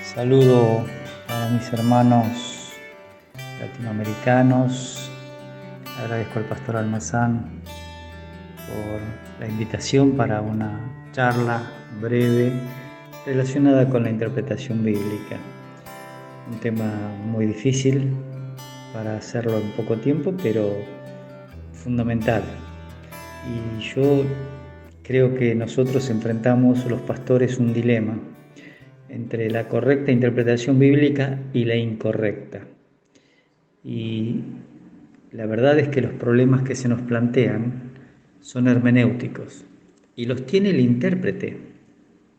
Saludo a mis hermanos latinoamericanos. Agradezco al pastor Almazán por la invitación para una charla breve relacionada con la interpretación bíblica. Un tema muy difícil para hacerlo en poco tiempo, pero fundamental. Y yo creo que nosotros enfrentamos, los pastores, un dilema entre la correcta interpretación bíblica y la incorrecta. Y la verdad es que los problemas que se nos plantean son hermenéuticos y los tiene el intérprete,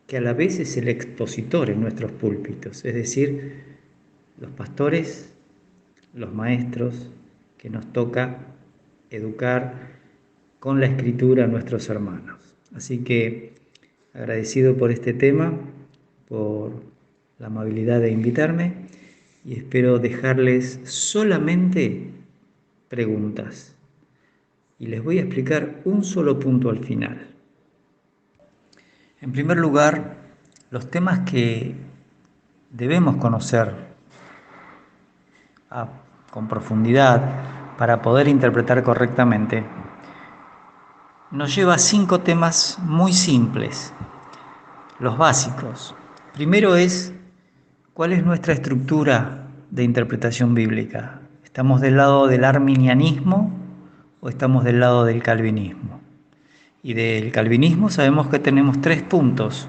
que a la vez es el expositor en nuestros púlpitos, es decir, los pastores, los maestros, que nos toca educar con la escritura a nuestros hermanos. Así que agradecido por este tema, por la amabilidad de invitarme, y espero dejarles solamente preguntas. Y les voy a explicar un solo punto al final. En primer lugar, los temas que debemos conocer con profundidad para poder interpretar correctamente nos lleva a 5 temas muy simples, los básicos. Primero es, ¿cuál es nuestra estructura de interpretación bíblica? ¿Estamos del lado del arminianismo o estamos del lado del calvinismo? Y del calvinismo sabemos que tenemos 3 puntos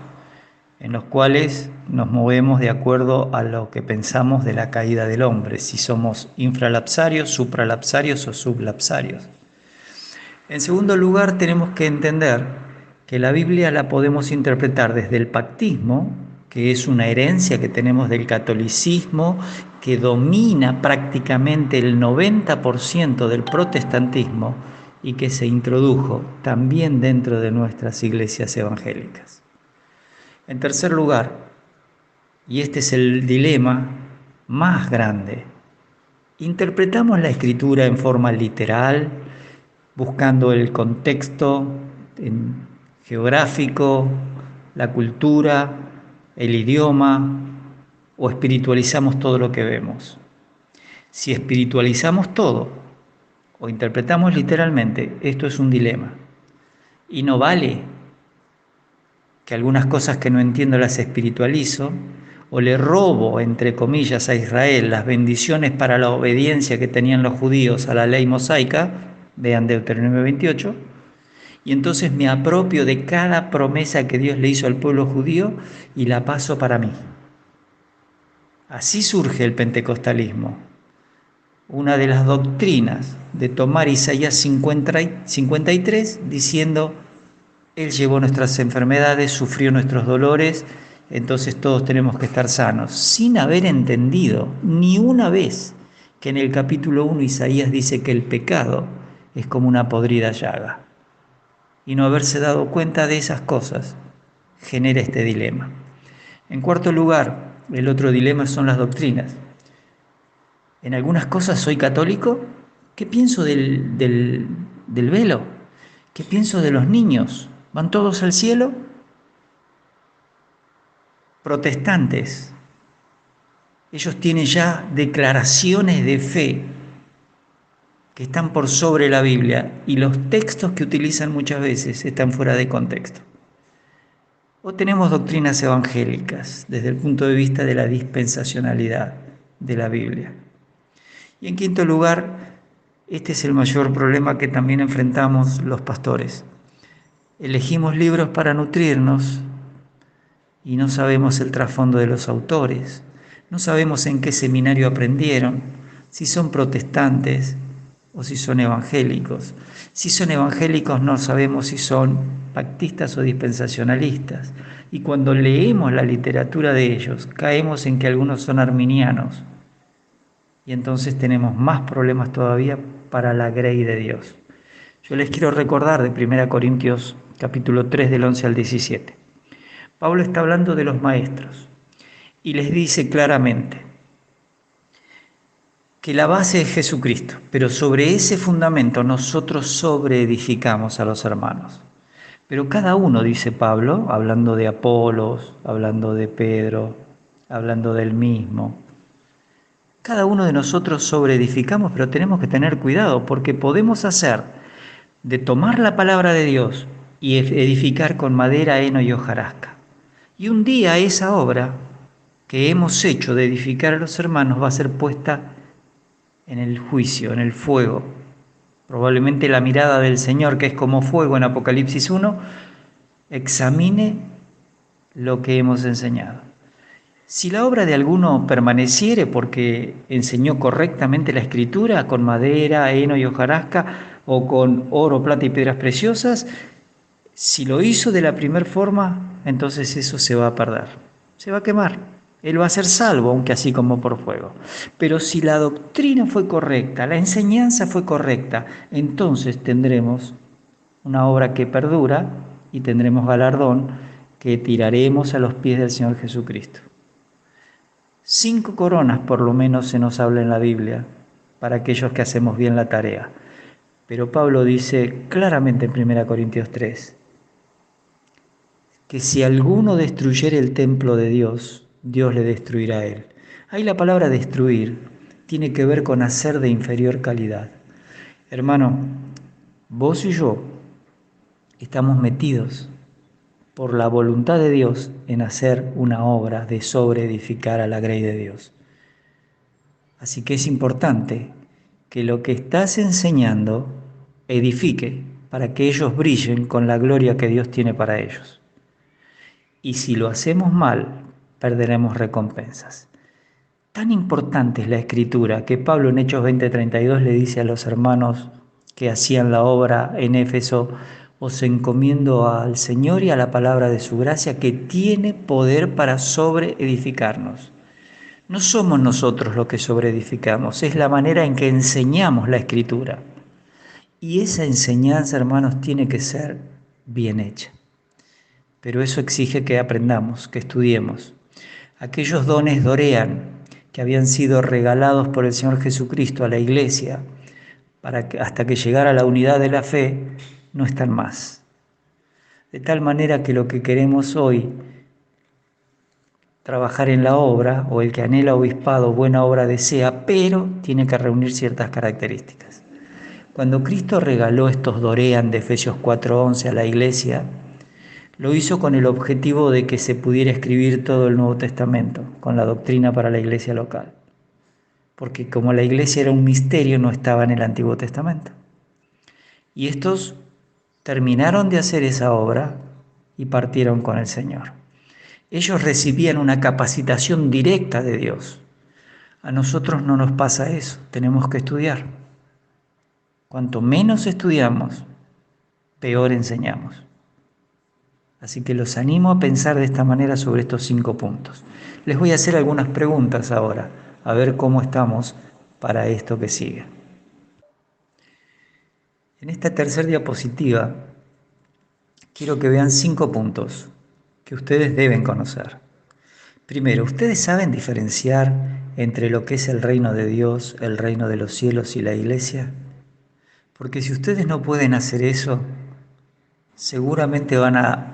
en los cuales nos movemos de acuerdo a lo que pensamos de la caída del hombre, si somos infralapsarios, supralapsarios o sublapsarios. En segundo lugar, tenemos que entender que la Biblia la podemos interpretar desde el pactismo, que es una herencia que tenemos del catolicismo, que domina prácticamente el 90% del protestantismo y que se introdujo también dentro de nuestras iglesias evangélicas. En tercer lugar, y este es el dilema más grande, interpretamos la Escritura en forma literal, buscando el contexto geográfico, la cultura, el idioma, o espiritualizamos todo lo que vemos. Si espiritualizamos todo o interpretamos literalmente, esto es un dilema. Y no vale que algunas cosas que no entiendo las espiritualizo, o le robo, entre comillas, a Israel las bendiciones para la obediencia que tenían los judíos a la ley mosaica, vean Deuteronomio 28, y entonces me apropio de cada promesa que Dios le hizo al pueblo judío y la paso para mí. Así surge el pentecostalismo, una de las doctrinas de tomar Isaías 53 diciendo: Él llevó nuestras enfermedades, sufrió nuestros dolores, entonces todos tenemos que estar sanos, sin haber entendido ni una vez que en el capítulo 1 Isaías dice que el pecado es como una podrida llaga. Y no haberse dado cuenta de esas cosas genera este dilema. En cuarto lugar, el otro dilema son las doctrinas. En algunas cosas soy católico. ¿Qué pienso del velo? ¿Qué pienso de los niños? ¿Van todos al cielo? Protestantes, ellos tienen ya declaraciones de fe que están por sobre la Biblia y los textos que utilizan muchas veces están fuera de contexto. O tenemos doctrinas evangélicas desde el punto de vista de la dispensacionalidad de la Biblia. Y en quinto lugar, este es el mayor problema que también enfrentamos los pastores. Elegimos libros para nutrirnos y no sabemos el trasfondo de los autores, no sabemos en qué seminario aprendieron, si son protestantes o si son evangélicos. Si son evangélicos no sabemos si son pactistas o dispensacionalistas. Y cuando leemos la literatura de ellos, caemos en que algunos son arminianos. Y entonces tenemos más problemas todavía para la grey de Dios. Yo les quiero recordar de 1 Corintios capítulo 3 del 11 al 17. Pablo está hablando de los maestros y les dice claramente que la base es Jesucristo, pero sobre ese fundamento nosotros sobreedificamos a los hermanos. Pero cada uno, dice Pablo, hablando de Apolos, hablando de Pedro, hablando del mismo. Cada uno de nosotros sobreedificamos, pero tenemos que tener cuidado porque podemos hacer de tomar la palabra de Dios y edificar con madera, heno y hojarasca. Y un día esa obra que hemos hecho de edificar a los hermanos va a ser puesta en el juicio, en el fuego. Probablemente la mirada del Señor, que es como fuego en Apocalipsis 1, examine lo que hemos enseñado. Si la obra de alguno permaneciere porque enseñó correctamente la Escritura, con madera, heno y hojarasca, o con oro, plata y piedras preciosas, si lo hizo de la primera forma, entonces eso se va a perder, se va a quemar. Él va a ser salvo, aunque así como por fuego. Pero si la doctrina fue correcta, la enseñanza fue correcta, entonces tendremos una obra que perdura y tendremos galardón que tiraremos a los pies del Señor Jesucristo. 5 coronas por lo menos se nos habla en la Biblia para aquellos que hacemos bien la tarea. Pero Pablo dice claramente en 1 Corintios 3 que si alguno destruyere el templo de Dios, Dios le destruirá a él. Ahí la palabra destruir tiene que ver con hacer de inferior calidad. Hermano, vos y yo estamos metidos por la voluntad de Dios en hacer una obra de sobreedificar a la grey de Dios. Así que es importante que lo que estás enseñando edifique para que ellos brillen con la gloria que Dios tiene para ellos. Y si lo hacemos mal, perderemos recompensas. Tan importante es la Escritura que Pablo en Hechos 20:32 le dice a los hermanos que hacían la obra en Éfeso: os encomiendo al Señor y a la palabra de su gracia, que tiene poder para sobreedificarnos. No somos nosotros los que sobreedificamos, es la manera en que enseñamos la Escritura. Y esa enseñanza, hermanos, tiene que ser bien hecha. Pero eso exige que aprendamos, que estudiemos. Aquellos dones dorean que habían sido regalados por el Señor Jesucristo a la Iglesia hasta que llegara la unidad de la fe, no están más. De tal manera que lo que queremos hoy, trabajar en la obra, o el que anhela obispado, buena obra desea, pero tiene que reunir ciertas características. Cuando Cristo regaló estos dorean de Efesios 4:11 a la Iglesia, lo hizo con el objetivo de que se pudiera escribir todo el Nuevo Testamento, con la doctrina para la Iglesia local. Porque como la Iglesia era un misterio, no estaba en el Antiguo Testamento. Y estos terminaron de hacer esa obra y partieron con el Señor. Ellos recibían una capacitación directa de Dios. A nosotros no nos pasa eso, tenemos que estudiar. Cuanto menos estudiamos, peor enseñamos. Así que los animo a pensar de esta manera sobre estos 5 puntos. Les voy a hacer algunas preguntas ahora, a ver cómo estamos para esto que sigue. En esta tercera diapositiva quiero que vean 5 puntos que ustedes deben conocer. Primero, ¿ustedes saben diferenciar entre lo que es el reino de Dios, el reino de los cielos y la iglesia? Porque si ustedes no pueden hacer eso, seguramente van a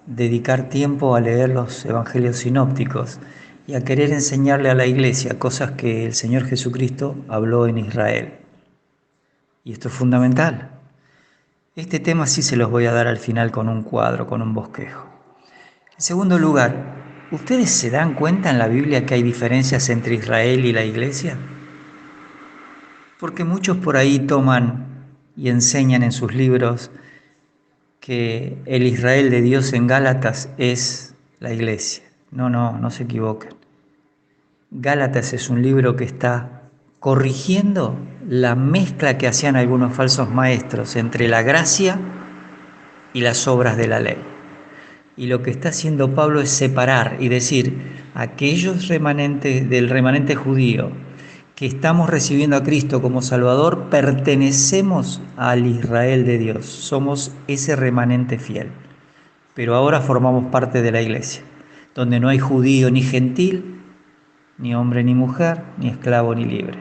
dedicar tiempo a leer los evangelios sinópticos y a querer enseñarle a la iglesia cosas que el Señor Jesucristo habló en Israel. Y esto es fundamental. Este tema sí se los voy a dar al final con un cuadro, con un bosquejo. En segundo lugar, ¿ustedes se dan cuenta en la Biblia que hay diferencias entre Israel y la iglesia? Porque muchos por ahí toman y enseñan en sus libros que el Israel de Dios en Gálatas es la iglesia. No se equivoquen. Gálatas es un libro que está corrigiendo la mezcla que hacían algunos falsos maestros entre la gracia y las obras de la ley. Y lo que está haciendo Pablo es separar y decir, aquellos remanentes del remanente judío que estamos recibiendo a Cristo como Salvador, pertenecemos al Israel de Dios, somos ese remanente fiel. Pero ahora formamos parte de la iglesia, donde no hay judío ni gentil, ni hombre ni mujer, ni esclavo ni libre.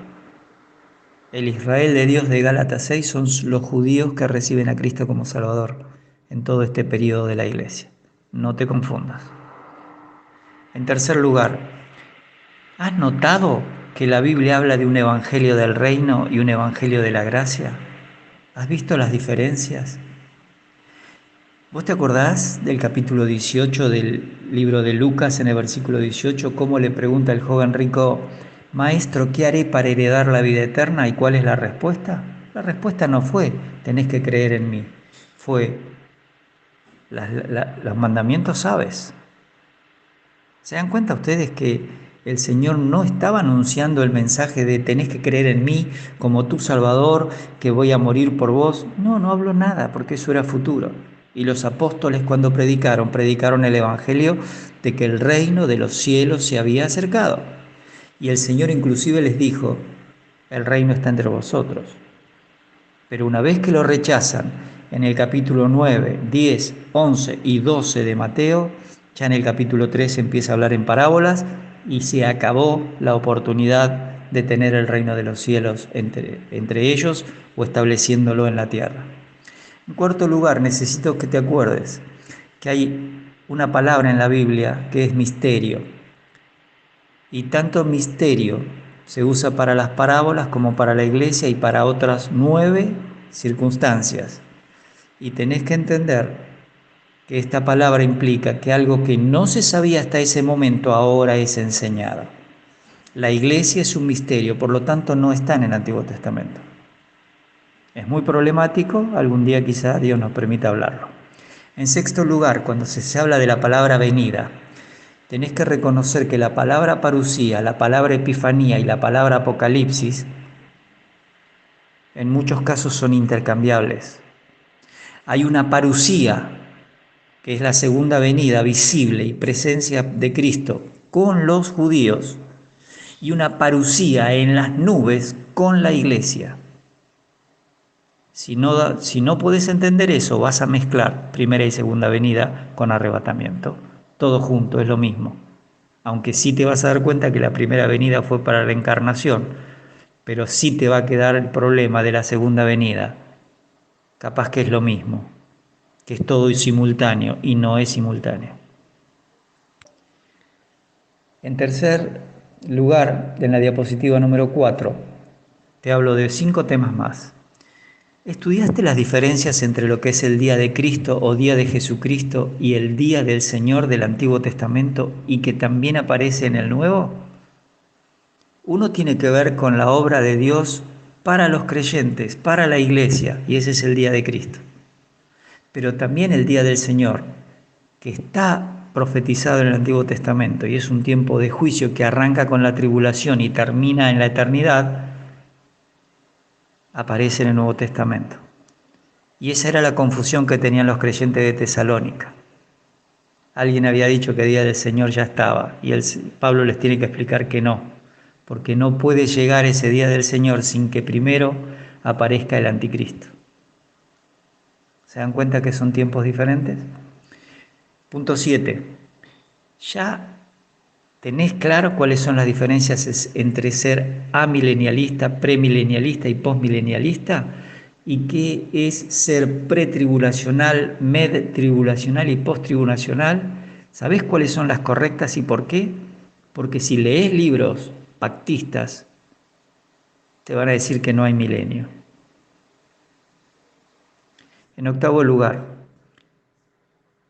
El Israel de Dios de Gálatas 6 son los judíos que reciben a Cristo como Salvador en todo este periodo de la iglesia. No te confundas. En tercer lugar, ¿Has notado que la Biblia habla de un evangelio del reino y un evangelio de la gracia? ¿Has visto las diferencias? ¿Vos te acordás del capítulo 18 del libro de Lucas, en el versículo 18, cómo le pregunta el joven rico: Maestro, ¿qué haré para heredar la vida eterna? ¿Y cuál es la respuesta? La respuesta no fue: tenés que creer en mí. Fue: los mandamientos sabes. ¿Se dan cuenta ustedes que el Señor no estaba anunciando el mensaje de tenés que creer en mí como tu Salvador, que voy a morir por vos? No, no habló nada, porque eso era futuro. Y los apóstoles, cuando predicaron el Evangelio de que el reino de los cielos se había acercado. Y el Señor inclusive les dijo: el reino está entre vosotros. Pero una vez que lo rechazan, en el capítulo 9, 10, 11 y 12 de Mateo, ya en el capítulo 13 empieza a hablar en parábolas y se acabó la oportunidad de tener el reino de los cielos entre ellos o estableciéndolo en la tierra. En cuarto lugar, necesito que te acuerdes que hay una palabra en la Biblia que es misterio. Y tanto misterio se usa para las parábolas como para la iglesia y para otras 9 circunstancias. Y tenés que entender que esta palabra implica que algo que no se sabía hasta ese momento ahora es enseñado. La iglesia es un misterio, por lo tanto no está en el Antiguo Testamento. Es muy problemático, algún día quizá Dios nos permita hablarlo. En sexto lugar, cuando se habla de la palabra venida, tenés que reconocer que la palabra parusía, la palabra epifanía y la palabra apocalipsis en muchos casos son intercambiables. Hay una parusía, que es la segunda venida visible y presencia de Cristo con los judíos, y una parusía en las nubes con la iglesia. Si no podés entender eso, vas a mezclar primera y segunda venida con arrebatamiento. Todo junto, es lo mismo. Aunque sí te vas a dar cuenta que la primera venida fue para la encarnación, pero sí te va a quedar el problema de la segunda venida. Capaz que es lo mismo, que es todo simultáneo y no es simultáneo. En tercer lugar, en la diapositiva número 4, te hablo de 5 temas más. ¿Estudiaste las diferencias entre lo que es el día de Cristo o día de Jesucristo y el día del Señor del Antiguo Testamento y que también aparece en el Nuevo? Uno tiene que ver con la obra de Dios para los creyentes, para la iglesia, y ese es el día de Cristo. Pero también el día del Señor, que está profetizado en el Antiguo Testamento y es un tiempo de juicio que arranca con la tribulación y termina en la eternidad, aparece en el Nuevo Testamento. Y esa era la confusión que tenían los creyentes de Tesalónica. Alguien había dicho que el día del Señor ya estaba y Pablo les tiene que explicar que no, porque no puede llegar ese día del Señor sin que primero aparezca el anticristo. ¿Se dan cuenta que son tiempos diferentes? Punto 7. ¿Ya tenés claro cuáles son las diferencias entre ser amilenialista, premilenialista y postmilenialista? ¿Y qué es ser pretribulacional, medtribulacional y posttribulacional? ¿Sabés cuáles son las correctas y por qué? Porque si lees libros pactistas, te van a decir que no hay milenio. En octavo lugar,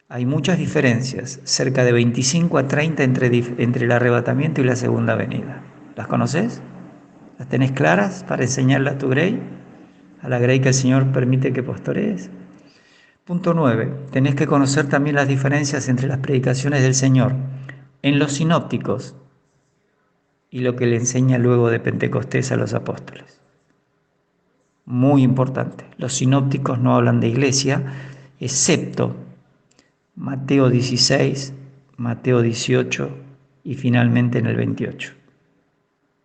hay muchas diferencias, cerca de 25 a 30 entre el arrebatamiento y la segunda venida. ¿Las conoces? ¿Las tenés claras para enseñarle a tu Grey? A la Grey que el Señor permite que pastorees. Punto 9. Tenés que conocer también las diferencias entre las predicaciones del Señor en los sinópticos y lo que le enseña luego de Pentecostés a los apóstoles. Muy importante. Los sinópticos no hablan de iglesia, excepto Mateo 16, Mateo 18 y finalmente en el 28.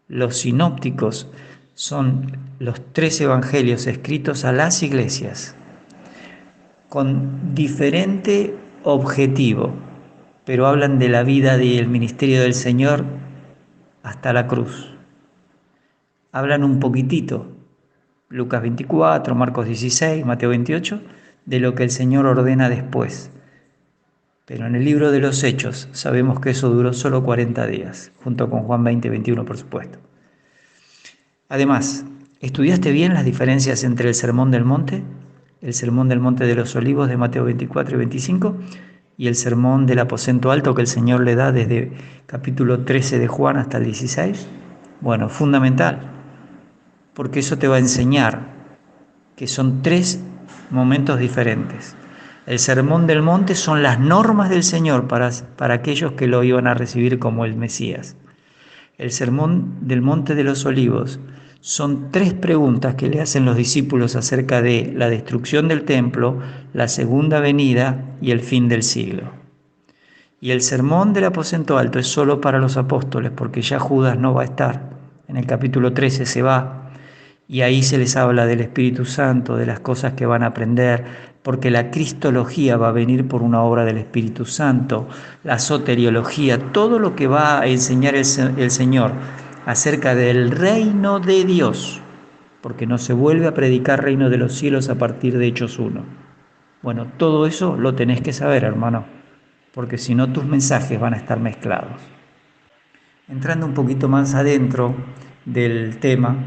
Los sinópticos son los 3 evangelios escritos a las iglesias con diferente objetivo, pero hablan de la vida y el ministerio del Señor hasta la cruz. Hablan un poquitito, Lucas 24, Marcos 16, Mateo 28, de lo que el Señor ordena después. Pero en el libro de los Hechos sabemos que eso duró solo 40 días, junto con Juan 20:21, por supuesto. Además, ¿estudiaste bien las diferencias entre el Sermón del Monte, el Sermón del Monte de los Olivos de Mateo 24 y 25 y el Sermón del Aposento Alto que el Señor le da desde capítulo 13 de Juan hasta el 16? Bueno, fundamental, porque eso te va a enseñar que son 3 momentos diferentes. El Sermón del Monte son las normas del Señor para aquellos que lo iban a recibir como el Mesías. El Sermón del Monte de los Olivos son 3 preguntas que le hacen los discípulos acerca de la destrucción del templo, la segunda venida y el fin del siglo. Y el Sermón del Aposento Alto es solo para los apóstoles, porque ya Judas no va a estar. En el capítulo 13 se va, y ahí se les habla del Espíritu Santo, de las cosas que van a aprender, porque la cristología va a venir por una obra del Espíritu Santo, la soteriología, todo lo que va a enseñar el Señor acerca del reino de Dios, porque no se vuelve a predicar reino de los cielos a partir de Hechos 1. Bueno, todo eso lo tenés que saber, hermano, porque si no tus mensajes van a estar mezclados. Entrando un poquito más adentro del tema,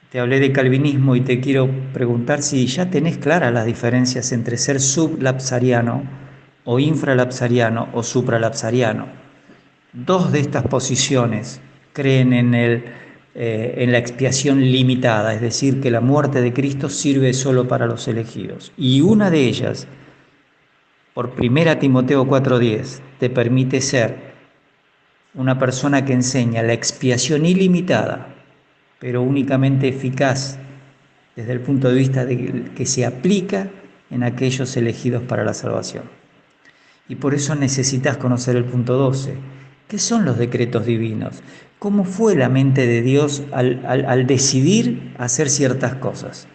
te hablé de calvinismo y te quiero preguntar si ya tenés claras las diferencias entre ser sublapsariano o infralapsariano o supralapsariano. 2 de estas posiciones creen en la expiación limitada, es decir, que la muerte de Cristo sirve solo para los elegidos. Y una de ellas, por 1 Timoteo 4:10, te permite ser una persona que enseña la expiación ilimitada, pero únicamente eficaz desde el punto de vista de que se aplica en aquellos elegidos para la salvación. Y por eso necesitas conocer el punto 12. ¿Qué son los decretos divinos? ¿Cómo fue la mente de Dios al decidir hacer ciertas cosas?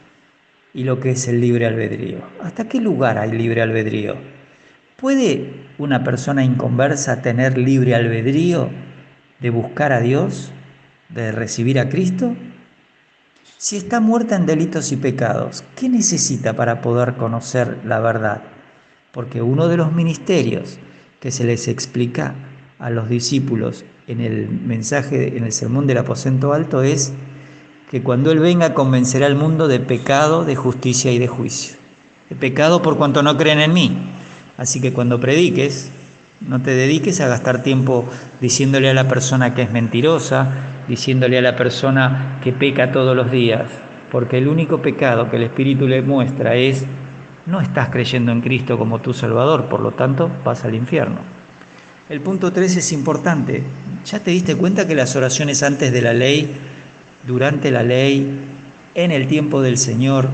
Y lo que es el libre albedrío. ¿Hasta qué lugar hay libre albedrío? ¿Puede una persona inconversa tener libre albedrío de buscar a Dios, de recibir a Cristo? Si está muerta en delitos y pecados, ¿qué necesita para poder conocer la verdad? Porque uno de los ministerios que se les explica a los discípulos en el mensaje, en el sermón del aposento alto, es que cuando Él venga convencerá al mundo de pecado, de justicia y de juicio. De pecado por cuanto no creen en mí. Así que cuando prediques, no te dediques a gastar tiempo diciéndole a la persona que es mentirosa, diciéndole a la persona que peca todos los días, porque el único pecado que el Espíritu le muestra es: no estás creyendo en Cristo como tu Salvador, por lo tanto vas al infierno. El punto 3 es importante. ¿Ya te diste cuenta que las oraciones antes de la ley, durante la ley, en el tiempo del Señor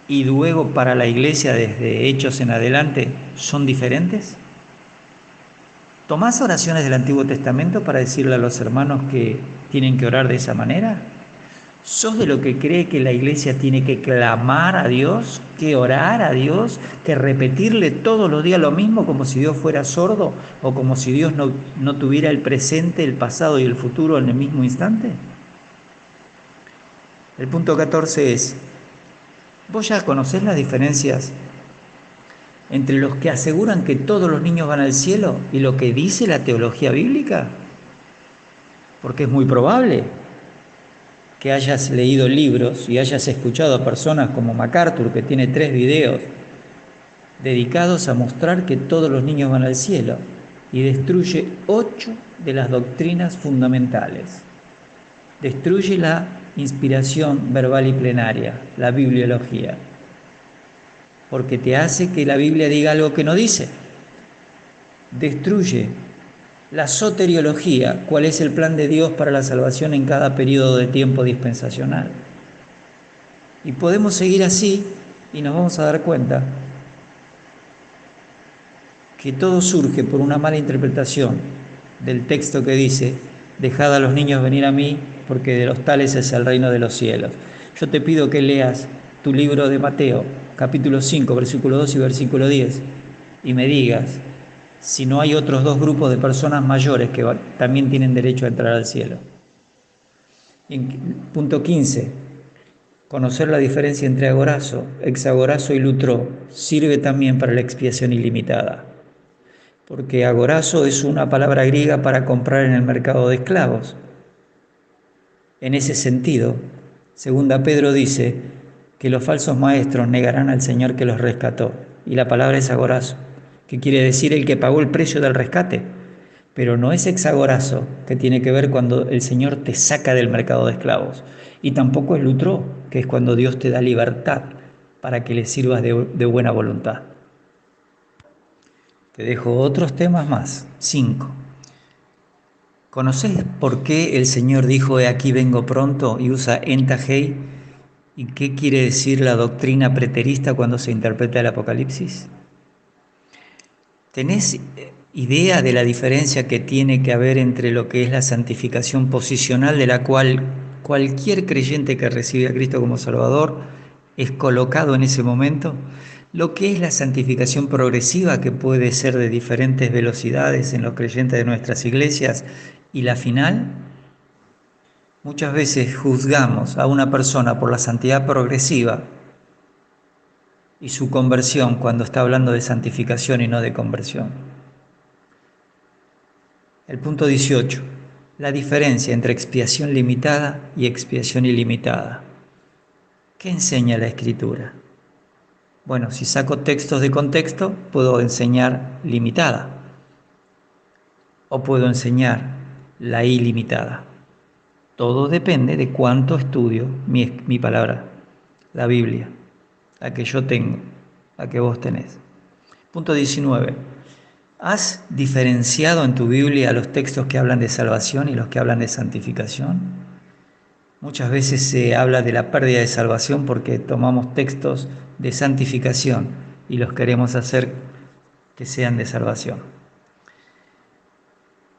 y luego para la iglesia desde Hechos en adelante son diferentes? ¿Tomás oraciones del Antiguo Testamento para decirle a los hermanos que tienen que orar de esa manera? ¿Sos de lo que cree que la iglesia tiene que clamar a Dios, que orar a Dios, que repetirle todos los días lo mismo como si Dios fuera sordo o como si Dios no tuviera el presente, el pasado y el futuro en el mismo instante? El punto 14 es: ¿vos ya conocés las diferencias entre los que aseguran que todos los niños van al cielo y lo que dice la teología bíblica? Porque es muy probable que hayas leído libros y hayas escuchado a personas como MacArthur, que tiene 3 videos dedicados a mostrar que todos los niños van al cielo, y destruye 8 de las doctrinas fundamentales. Destruye la inspiración verbal y plenaria, la bibliología, porque te hace que la Biblia diga algo que no dice. Destruye la soteriología, cuál es el plan de Dios para la salvación en cada periodo de tiempo dispensacional. Y podemos seguir así y nos vamos a dar cuenta que todo surge por una mala interpretación del texto que dice: dejad a los niños venir a mí, porque de los tales es el reino de los cielos. Yo te pido que leas tu libro de Mateo, capítulo 5, versículo 2 y versículo 10, y me digas si no hay otros 2 grupos de personas mayores que también tienen derecho a entrar al cielo. Punto 15. Conocer la diferencia entre agorazo, hexagorazo y lutro sirve también para la expiación ilimitada. porque agorazo es una palabra griega para comprar en el mercado de esclavos. En ese sentido, segunda Pedro dice que los falsos maestros negarán al Señor que los rescató, y la palabra es agorazo, que quiere decir el que pagó el precio del rescate, pero no es exagorazo, que tiene que ver cuando el Señor te saca del mercado de esclavos, y tampoco es lutró, que es cuando Dios te da libertad para que le sirvas de buena voluntad. Te dejo otros temas más. 5. ¿Conocés por qué el Señor dijo, he aquí vengo pronto, y usa entahei? ¿Y qué quiere decir la doctrina preterista cuando se interpreta el Apocalipsis? ¿Tenés idea de la diferencia que tiene que haber entre lo que es la santificación posicional, de la cual cualquier creyente que recibe a Cristo como Salvador es colocado en ese momento? Lo que es la santificación progresiva, que puede ser de diferentes velocidades en los creyentes de nuestras iglesias, y la final. Muchas veces juzgamos a una persona por la santidad progresiva y su conversión cuando está hablando de santificación y no de conversión. El punto 18. La diferencia entre expiación limitada y expiación ilimitada. ¿Qué enseña la Escritura? Bueno, si saco textos de contexto, puedo enseñar limitada o puedo enseñar la ilimitada. Todo depende de cuánto estudio mi palabra, la Biblia, la que yo tengo, la que vos tenés. Punto 19. ¿Has diferenciado en tu Biblia los textos que hablan de salvación y los que hablan de santificación? Muchas veces se habla de la pérdida de salvación porque tomamos textos de santificación y los queremos hacer que sean de salvación.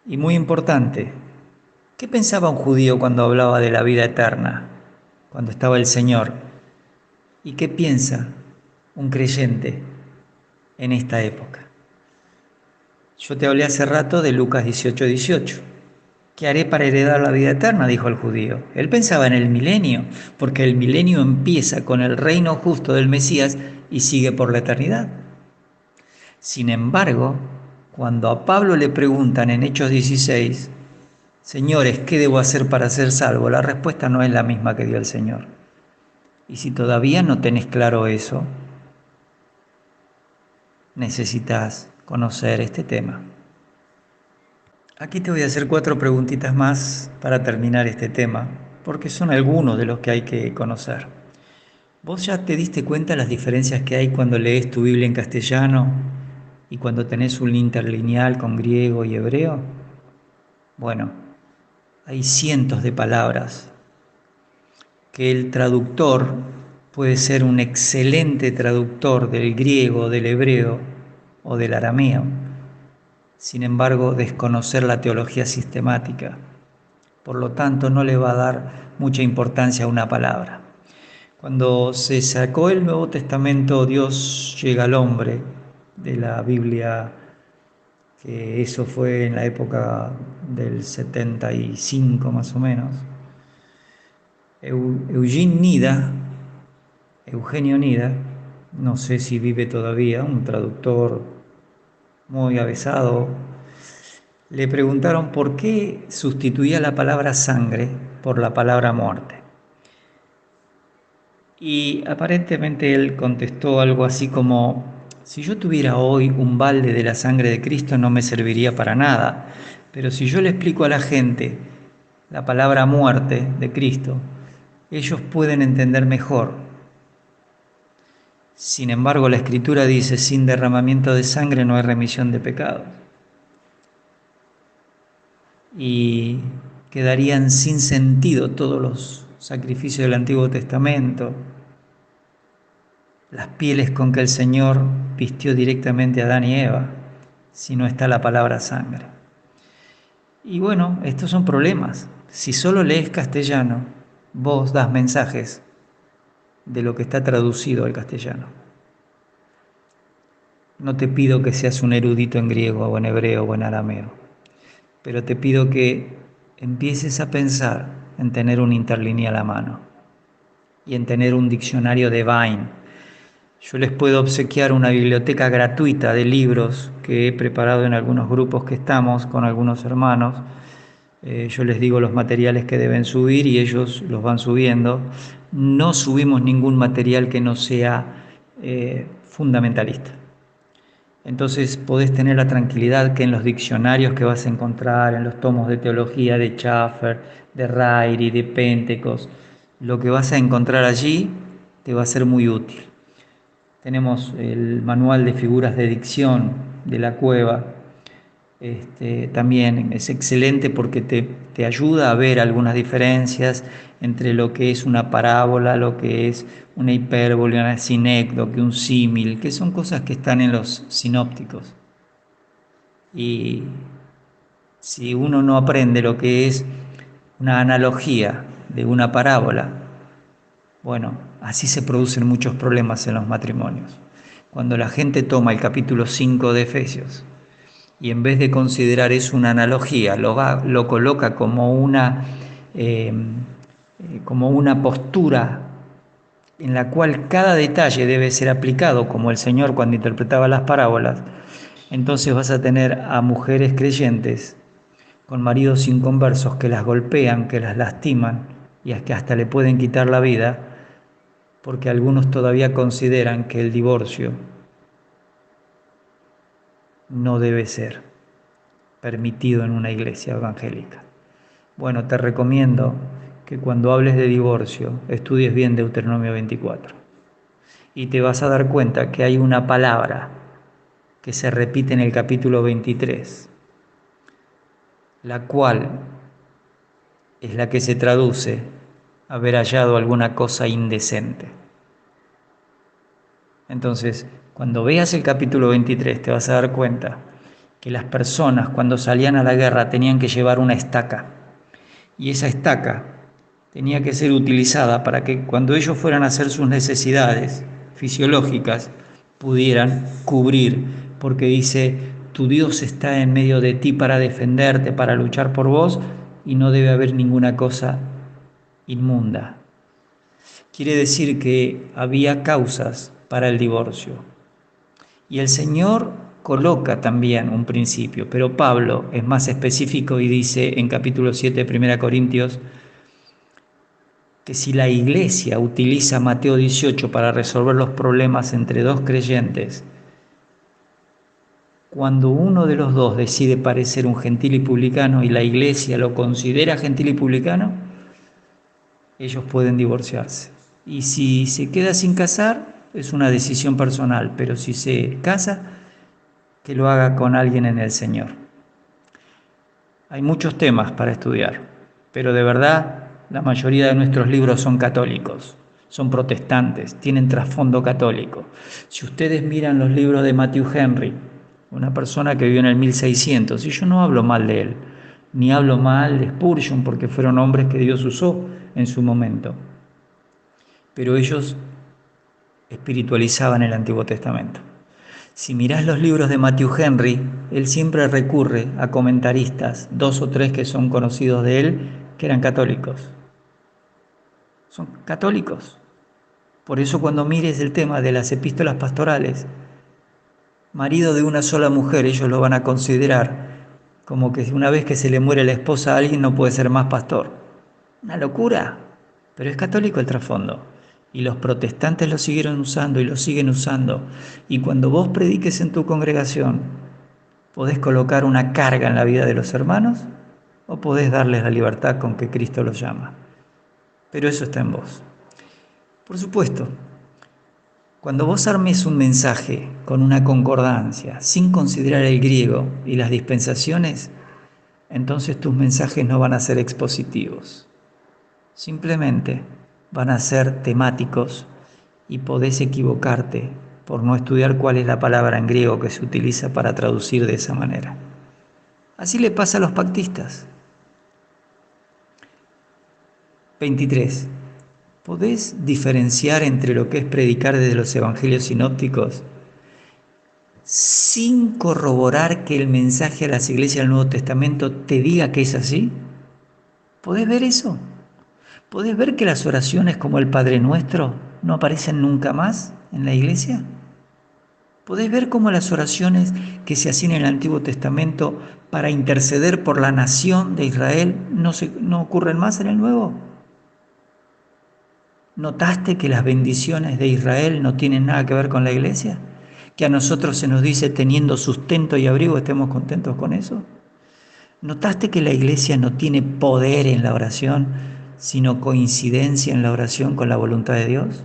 Y muy importante, ¿qué pensaba un judío cuando hablaba de la vida eterna, cuando estaba el Señor? ¿Y qué piensa un creyente en esta época? Yo te hablé hace rato de Lucas 18:18. ¿Qué haré para heredar la vida eterna?, dijo el judío. Él pensaba en el milenio, porque el milenio empieza con el reino justo del Mesías y sigue por la eternidad. Sin embargo, cuando a Pablo le preguntan en Hechos 16, señores, ¿qué debo hacer para ser salvo?, la respuesta no es la misma que dio el Señor. Y si todavía no tenés claro eso, necesitas conocer este tema. Aquí te voy a hacer 4 preguntitas más para terminar este tema, porque son algunos de los que hay que conocer. ¿Vos ya te diste cuenta de las diferencias que hay cuando lees tu Biblia en castellano y cuando tenés un interlineal con griego y hebreo? Bueno, hay cientos de palabras que el traductor puede ser un excelente traductor del griego, del hebreo o del arameo. Sin embargo, desconocer la teología sistemática. Por lo tanto, no le va a dar mucha importancia a una palabra. Cuando se sacó el Nuevo Testamento, Dios llega al hombre de la Biblia, que eso fue en la época del 75 más o menos. Eugenio Nida, no sé si vive todavía, un traductor muy avesado, le preguntaron por qué sustituía la palabra sangre por la palabra muerte. Y aparentemente él contestó algo así como, si yo tuviera hoy un balde de la sangre de Cristo no me serviría para nada, pero si yo le explico a la gente la palabra muerte de Cristo, ellos pueden entender mejor. Sin embargo, la Escritura dice, sin derramamiento de sangre no hay remisión de pecados. Y quedarían sin sentido todos los sacrificios del Antiguo Testamento, las pieles con que el Señor vistió directamente a Adán y Eva, si no está la palabra sangre. Y bueno, estos son problemas. Si solo lees castellano, vos das mensajes de lo que está traducido al castellano. No te pido que seas un erudito en griego o en hebreo o en arameo, pero te pido que empieces a pensar en tener un interlineal a la mano y en tener un diccionario de Vine. Yo les puedo obsequiar una biblioteca gratuita de libros que he preparado en algunos grupos que estamos con algunos hermanos. Yo les digo los materiales que deben subir y ellos los van subiendo. No subimos ningún material que no sea fundamentalista. Entonces podés tener la tranquilidad que en los diccionarios que vas a encontrar, en los tomos de teología de Schaffer, de Ryrie, de Pentecost, lo que vas a encontrar allí te va a ser muy útil. Tenemos el manual de figuras de dicción de la Cueva. También es excelente porque te ayuda a ver algunas diferencias entre lo que es una parábola, lo que es una hipérbole, una sinécdoque, un símil, que son cosas que están en los sinópticos. Y si uno no aprende lo que es una analogía de una parábola, bueno, así se producen muchos problemas en los matrimonios. Cuando la gente toma el capítulo 5 de Efesios y en vez de considerar eso una analogía, lo coloca como una postura en la cual cada detalle debe ser aplicado, como el Señor cuando interpretaba las parábolas, entonces vas a tener a mujeres creyentes con maridos inconversos que las golpean, que las lastiman y que hasta le pueden quitar la vida, porque algunos todavía consideran que el divorcio no debe ser permitido en una iglesia evangélica. Bueno, te recomiendo que cuando hables de divorcio estudies bien Deuteronomio 24 y te vas a dar cuenta que hay una palabra que se repite en el capítulo 23, la cual es la que se traduce haber hallado alguna cosa indecente. Entonces, cuando veas el capítulo 23 te vas a dar cuenta que las personas cuando salían a la guerra tenían que llevar una estaca y esa estaca tenía que ser utilizada para que cuando ellos fueran a hacer sus necesidades fisiológicas pudieran cubrir, porque dice, tu Dios está en medio de ti para defenderte, para luchar por vos y no debe haber ninguna cosa inmunda. Quiere decir que había causas para el divorcio. Y el Señor coloca también un principio, pero Pablo es más específico y dice en capítulo 7 de 1 Corintios que si la Iglesia utiliza Mateo 18 para resolver los problemas entre dos creyentes, cuando uno de los dos decide parecer un gentil y publicano y la Iglesia lo considera gentil y publicano, ellos pueden divorciarse. Y si se queda sin casar, es una decisión personal, pero si se casa, que lo haga con alguien en el Señor. Hay muchos temas para estudiar, pero de verdad la mayoría de nuestros libros son católicos, son protestantes, tienen trasfondo católico. Si ustedes miran los libros de Matthew Henry, una persona que vivió en el 1600, y yo no hablo mal de él, ni hablo mal de Spurgeon, porque fueron hombres que Dios usó en su momento, pero ellos espiritualizaban el Antiguo Testamento. Si mirás los libros de Matthew Henry, él siempre recurre a comentaristas, 2 o 3 que son conocidos de él, que eran católicos. Son católicos. Por eso cuando mires el tema de las epístolas pastorales, marido de una sola mujer, ellos lo van a considerar como que una vez que se le muere la esposa a alguien no puede ser más pastor. Una locura, pero es católico el trasfondo. Y los protestantes lo siguieron usando y lo siguen usando. Y cuando vos prediques en tu congregación, podés colocar una carga en la vida de los hermanos o podés darles la libertad con que Cristo los llama. Pero eso está en vos. Por supuesto, cuando vos armes un mensaje con una concordancia, sin considerar el griego y las dispensaciones, entonces tus mensajes no van a ser expositivos. Simplemente van a ser temáticos y podés equivocarte por no estudiar cuál es la palabra en griego que se utiliza para traducir de esa manera. Así le pasa a los pactistas. 23. ¿Podés diferenciar entre lo que es predicar desde los evangelios sinópticos sin corroborar que el mensaje a las iglesias del Nuevo Testamento te diga que es así? ¿Podés ver eso? ¿Podés ver que las oraciones como el Padre Nuestro no aparecen nunca más en la iglesia? ¿Podés ver cómo las oraciones que se hacían en el Antiguo Testamento para interceder por la nación de Israel no ocurren más en el Nuevo? ¿Notaste que las bendiciones de Israel no tienen nada que ver con la iglesia? ¿Que a nosotros se nos dice teniendo sustento y abrigo estemos contentos con eso? ¿Notaste que la iglesia no tiene poder en la oración, sino coincidencia en la oración con la voluntad de Dios?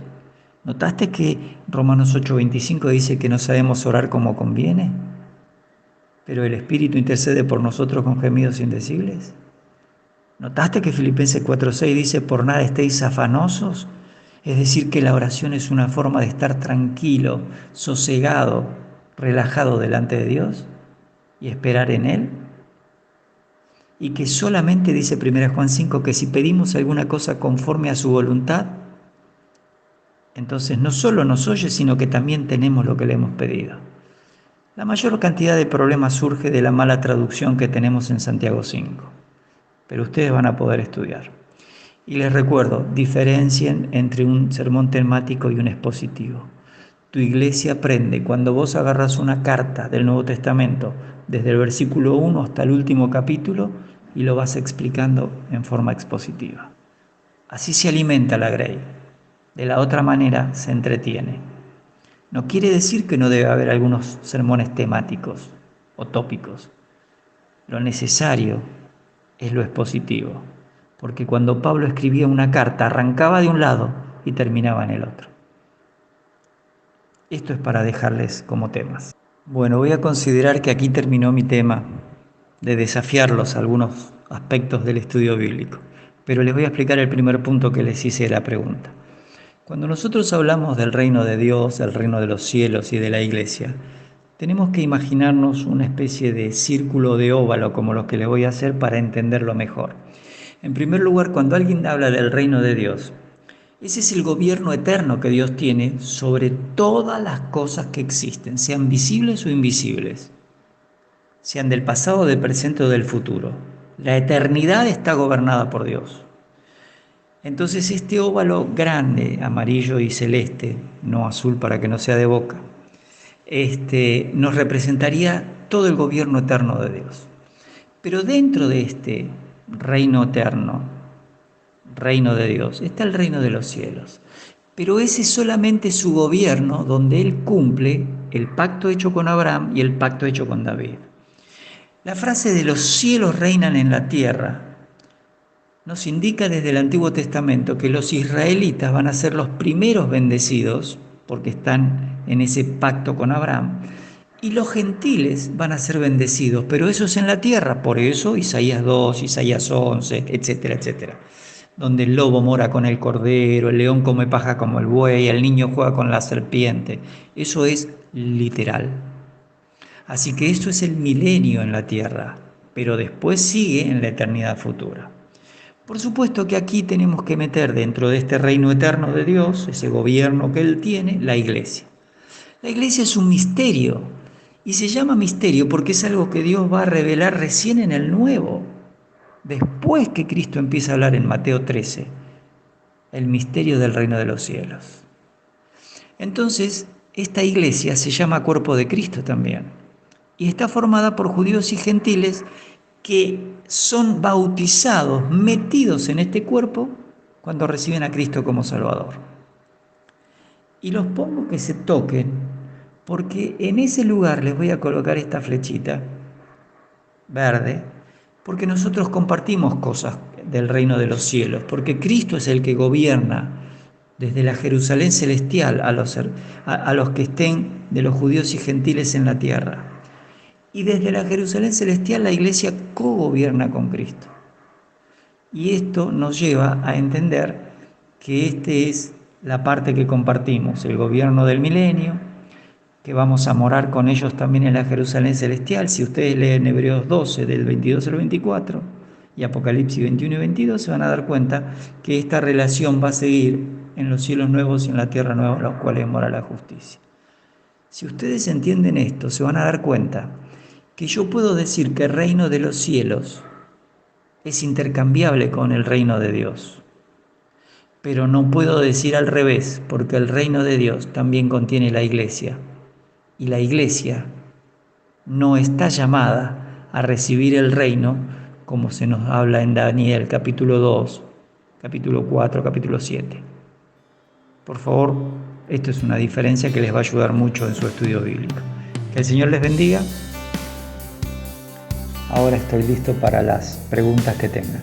¿Notaste que Romanos 8:25 dice que no sabemos orar como conviene, pero el Espíritu intercede por nosotros con gemidos indecibles? ¿Notaste que Filipenses 4:6 dice por nada estéis afanosos? Es decir, que la oración es una forma de estar tranquilo, sosegado, relajado delante de Dios y esperar en Él. Y que solamente dice 1 Juan 5 que si pedimos alguna cosa conforme a su voluntad, entonces no solo nos oye, sino que también tenemos lo que le hemos pedido. La mayor cantidad de problemas surge de la mala traducción que tenemos en Santiago 5, pero ustedes van a poder estudiar. Y les recuerdo, diferencien entre un sermón temático y un expositivo. Tu iglesia aprende cuando vos agarras una carta del Nuevo Testamento, desde el versículo 1 hasta el último capítulo, y lo vas explicando en forma expositiva. Así se alimenta la Grey. De la otra manera se entretiene. No quiere decir que no debe haber algunos sermones temáticos o tópicos. Lo necesario es lo expositivo, porque cuando Pablo escribía una carta arrancaba de un lado y terminaba en el otro. Esto es para dejarles como temas. Bueno, voy a considerar que aquí terminó mi tema de desafiarlos a algunos aspectos del estudio bíblico, pero les voy a explicar el primer punto que les hice de la pregunta. Cuando nosotros hablamos del reino de Dios, del reino de los cielos y de la iglesia, tenemos que imaginarnos una especie de círculo de óvalo como los que les voy a hacer para entenderlo mejor. En primer lugar, cuando alguien habla del reino de Dios, ese es el gobierno eterno que Dios tiene sobre todas las cosas que existen, sean visibles o invisibles, sean del pasado, del presente o del futuro. La eternidad está gobernada por Dios. Entonces este óvalo grande, amarillo y celeste, no azul para que no sea de boca, nos representaría todo el gobierno eterno de Dios. Pero dentro de este reino eterno, reino de Dios, está el reino de los cielos. Pero ese es solamente su gobierno donde Él cumple el pacto hecho con Abraham y el pacto hecho con David. La frase de los cielos reinan en la tierra nos indica desde el Antiguo Testamento que los israelitas van a ser los primeros bendecidos porque están en ese pacto con Abraham, y los gentiles van a ser bendecidos, pero eso es en la tierra. Por eso Isaías 2, Isaías 11, etcétera, etcétera, donde el lobo mora con el cordero, el león come paja como el buey, el niño juega con la serpiente. Eso es literal. Así que esto es el milenio en la tierra, pero después sigue en la eternidad futura. Por supuesto que aquí tenemos que meter dentro de este reino eterno de Dios, ese gobierno que Él tiene, la iglesia. La iglesia es un misterio, y se llama misterio porque es algo que Dios va a revelar recién en el Nuevo, después que Cristo empieza a hablar en Mateo 13, el misterio del reino de los cielos. Entonces, esta iglesia se llama cuerpo de Cristo también, y está formada por judíos y gentiles que son bautizados, metidos en este cuerpo cuando reciben a Cristo como Salvador. Y los pongo que se toquen, porque en ese lugar les voy a colocar esta flechita verde, porque nosotros compartimos cosas del reino de los cielos, porque Cristo es el que gobierna desde la Jerusalén celestial a los que estén de los judíos y gentiles en la tierra. Y desde la Jerusalén celestial la iglesia cogobierna con Cristo. Y esto nos lleva a entender que esta es la parte que compartimos, el gobierno del milenio, que vamos a morar con ellos también en la Jerusalén celestial. Si ustedes leen Hebreos 12, del 22 al 24, y Apocalipsis 21 y 22, se van a dar cuenta que esta relación va a seguir en los cielos nuevos y en la tierra nueva, en los cuales mora la justicia. Si ustedes entienden esto, se van a dar cuenta que yo puedo decir que el reino de los cielos es intercambiable con el reino de Dios, pero no puedo decir al revés, porque el reino de Dios también contiene la iglesia, y la Iglesia no está llamada a recibir el reino como se nos habla en Daniel capítulo 2, capítulo 4, capítulo 7. Por favor, esto es una diferencia que les va a ayudar mucho en su estudio bíblico. Que el Señor les bendiga. Ahora estoy listo para las preguntas que tengan.